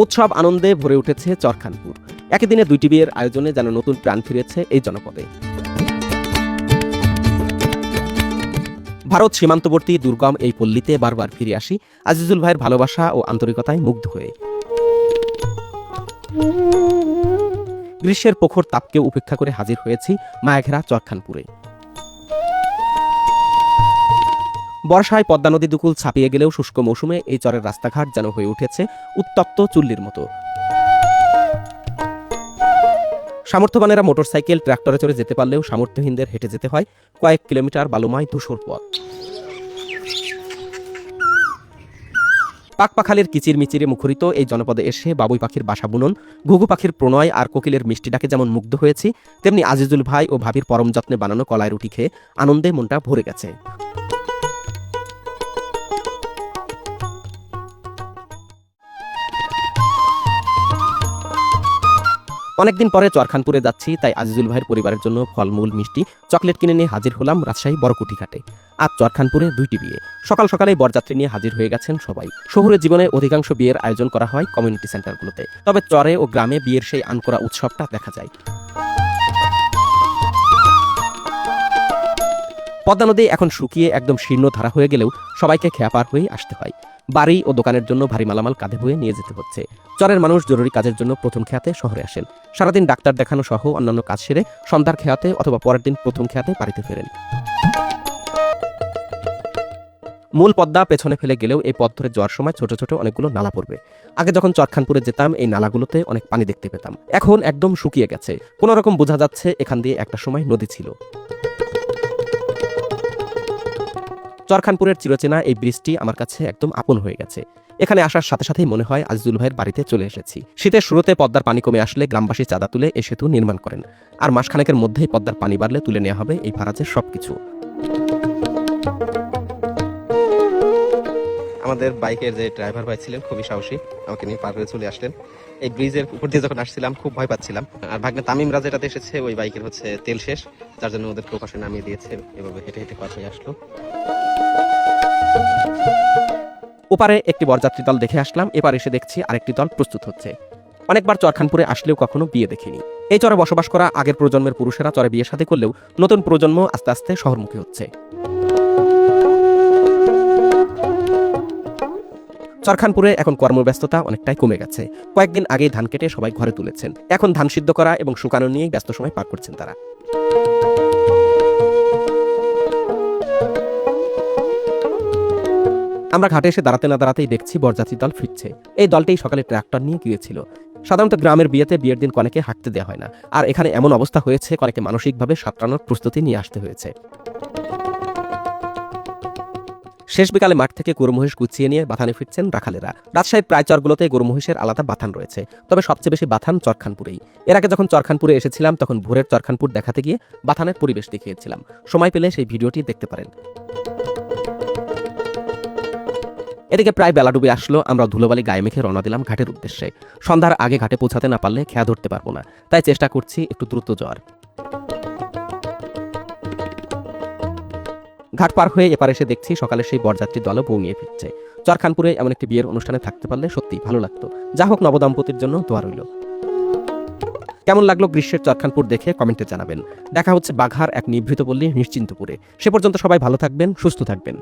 উৎসব আনন্দে ভরে উঠেছে চরখানপুর। একই দিনে দুইটি বিয়ের আয়োজনে যেন নতুন প্রাণ ফিরেছে এই জনপদে। ভারত সীমান্তবর্তী দুর্গম এই পল্লীতে বারবার ফিরে আসি আজিজুল ভাইয়ের ভালোবাসা ও আন্তরিকতায় মুগ্ধ হয়ে। গ্রীষ্মের প্রখর তাপকেও উপেক্ষা করে হাজির হয়েছি মায়াঘেরা চরখানপুরে। বর্ষায় পদ্মা নদী দুকুল ছাপিয়ে গেলেও শুষ্ক মৌসুমে এই চরের রাস্তাঘাট যেন হয়ে উঠেছে উত্তপ্ত চুল্লির মতো। সামর্থ্যবানেরা মোটরসাইকেল ট্রাক্টরে চড়ে যেতে পারলেও সামর্থ্যহীনদের হেঁটে যেতে হয় কয়েক কিলোমিটার বালুময় ধূসর পথ। পাকপাখালের কিচির মিচিরে মুখরিত এই জনপদে এসে বাবুই পাখির বাসা বুনন, ঘুঘু পাখির প্রণয় আর কোকিলের মিষ্টি ডাকে যেমন মুগ্ধ হয়েছি, তেমনি আজিজুল ভাই ও ভাবির পরম যত্নে বানানো কলাই রুটি খেয়ে আনন্দে মনটা ভরে গেছে। অনেকদিন পরে চরখানপুরে যাচ্ছি, তাই আজিজুল ভাইয়ের পরিবারের জন্য ফলমূল, মিষ্টি, চকলেট কিনে নিয়ে হাজির হলাম রাজশাহী বড়কুটি ঘাটে। আজ চরখানপুরে দুইটি বিয়ে। সকাল সকালেই বরযাত্রী নিয়ে হাজির হয়ে গেছেন সবাই। শহুরে জীবনে অধিকাংশ বিয়ের আয়োজন করা হয় কমিউনিটি সেন্টারগুলোতে, তবে চরে ও গ্রামে বিয়ের সেই আনকোরা উৎসবটা দেখা যায়। পদ্মা নদী এখন শুকিয়ে একদম শীর্ণ ধারা হয়ে গেলেও সবাইকে খেয়া পার হয়েই আসতে হয়। বাড়ি ও দোকানের জন্য ভারী মালামাল কাঁধে বয়ে নিয়ে যেতে হচ্ছে। চরের মানুষ জরুরি কাজের জন্য প্রথম খেয়াতে শহরে আসেন। সারাদিন ডাক্তার দেখানো সহ অন্যান্য কাজ সেরে সন্ধ্যার খেয়াতে অথবা পরের দিন প্রথম খেয়াতে বাড়িতে ফেরেন। মূল পদ্মা পেছনে ফেলে গেলেও এই পথ ধরে যাওয়ার সময় ছোট ছোট অনেকগুলো নালা পড়বে। আগে যখন চরখানপুরে যেতাম এই নালাগুলোতে অনেক পানি দেখতে পেতাম, এখন একদম শুকিয়ে গেছে। কোনো রকম বোঝা যাচ্ছে এখান দিয়ে একটা সময় নদী ছিল। চরখানপুরের চিরচেনা এই ব্রিজটি আমার কাছে একদম আপন হয়ে গেছে। এখানে আসার সাথে সাথেই মনে হয় আজিজুল ভাইয়ের বাড়িতে চলে এসেছি। শীতের শুরুতে পদ্মার পানি কমে আসলে গ্রামবাসী চাঁদা তুলে এই সেতু নির্মাণ করেন, আর মাসখানেকের মধ্যেই পদ্মার পানি বাড়লে তুলে নেওয়া হবে এই ফারাজের সবকিছু। আমাদের বাইকের যে ড্রাইভার ভাই ছিলেন খুবই সাহসী, আমাকে নিয়ে পার করে চলে আসলেন। এই ব্রিজের উপর দিয়ে যখন আসছিলাম খুব ভয় পাচ্ছিলাম, আর ভাগ্নে তামিমরা যেটাতে এসেছে ওই বাইকের হচ্ছে তেল শেষ, যার জন্য ওদের প্রকাশে নামিয়ে দিয়েছে। এভাবে হেঁটে হেঁটে পার হয়ে আসলো। ওপারে একটি বরযাত্রী দল দেখে আসলাম, এবার এসে দেখছি আরেকটি দল প্রস্তুত হচ্ছে। অনেকবার চরখানপুরে আসলেও কখনো বিয়ে দেখিনি। এই চরে বসবাস করা আগের প্রজন্মের পুরুষেরা চরে বিয়ে শাদী করলেও নতুন প্রজন্ম আস্তে আস্তে শহরমুখী হচ্ছে। চরখানপুরে এখন কর্মব্যস্ততা অনেকটাই কমে গেছে। কয়েকদিন আগেই ধান কেটে সবাই ঘরে তুলেছেন, এখন ধান সিদ্ধ করা এবং শুকানো নিয়েই ব্যস্ত সময় পার করছেন তারা। আমরা ঘাটে এসে দাঁড়াতে না দাঁড়াতেই দেখছি বরযাত্রী দল ফিরছে। এই দলটাই সকালে ট্রাক্টর নিয়ে গিয়েছিল। সাধারণত গ্রামের বিয়েতে বিয়ের দিন কনেকে হাঁটতে দেওয়া হয় না, আর এখানে এমন অবস্থা হয়েছে কনেকে মানসিকভাবে সাঁতরানোর প্রস্তুতি নিয়ে আসতে হয়েছে। শেষ বিকালে মাঠ থেকে গরু মহিষ গুছিয়ে নিয়ে বাথানে ফিরছেন রাখালেরা। রাজশাহীর প্রায় চরগুলোতে গরু মহিষের আলাদা বাথান রয়েছে, তবে সবচেয়ে বেশি বাথান চরখানপুরেই। এর আগে যখন চরখানপুরে এসেছিলাম তখন ভোরের চরখানপুর দেখাতে গিয়ে বাথানের পরিবেশ দেখিয়েছিলাম। সময় পেলে সেই ভিডিওটি দেখতে পারেন। এদিকে প্রায় বেলা ডুবে আসলো, আমরা ধুলোবালি গায়ে মেখে রওনা দিলাম ঘাটের উদ্দেশ্যে। সন্ধ্যার আগে ঘাটে পৌঁছাতে না পারলে খেয়া ধরতে পারবো না, তাই চেষ্টা করছি একটু দ্রুত যাওয়ার। ঘাট পার হয়ে এপার এসে দেখছি সকালে সেই বরযাত্রী দলও বউ নিয়ে ফিরছে। চরখানপুরে এমন একটি বিয়ের অনুষ্ঠানে থাকতে পারলে সত্যি ভালো লাগতো। যা হোক, নবদম্পতির জন্য দোয়া রইল। কেমন লাগলো গ্রীষ্মের চরখানপুর দেখে কমেন্টে জানাবেন। দেখা হচ্ছে বাঘার এক নিভৃত পল্লী নিশ্চিন্তপুরে। সে পর্যন্ত সবাই ভালো থাকবেন, সুস্থ থাকবেন।